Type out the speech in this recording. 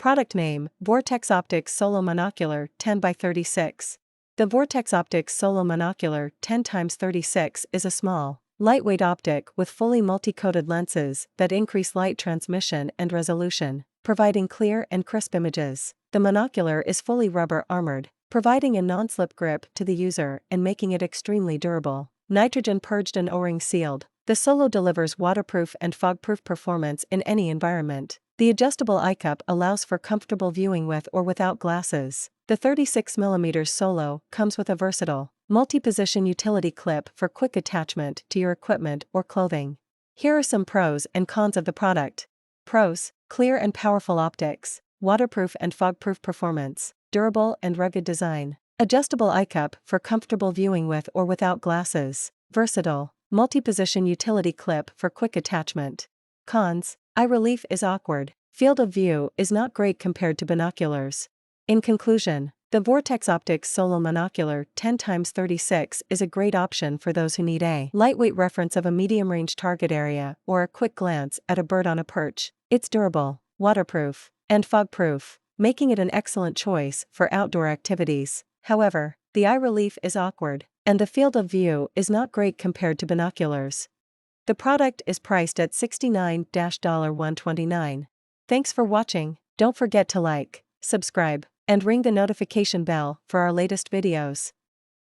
Product name, Vortex Optics Solo Monocular 10x36. The Vortex Optics Solo Monocular 10x36 is a small, lightweight optic with fully multi-coated lenses that increase light transmission and resolution, providing clear and crisp images. The monocular is fully rubber armored, providing a non-slip grip to the user and making it extremely durable. Nitrogen purged and O-ring sealed, the Solo delivers waterproof and fog-proof performance in any environment. The adjustable eye cup allows for comfortable viewing with or without glasses. The 36mm Solo comes with a versatile, multi-position utility clip for quick attachment to your equipment or clothing. Here are some pros and cons of the product. Pros: clear and powerful optics, waterproof and fog-proof performance, durable and rugged design. Adjustable eye cup for comfortable viewing with or without glasses. Versatile, multi-position utility clip for quick attachment. Cons: eye relief is awkward. Field of view is not great compared to binoculars. In conclusion, the Vortex Optics Solo Monocular 10x36 is a great option for those who need a lightweight reference of a medium-range target area or a quick glance at a bird on a perch. It's durable, waterproof, and fog-proof, making it an excellent choice for outdoor activities. However, the eye relief is awkward, and the field of view is not great compared to binoculars. The product is priced at $69-$129. Thanks for watching. Don't forget to like, subscribe, and ring the notification bell for our latest videos.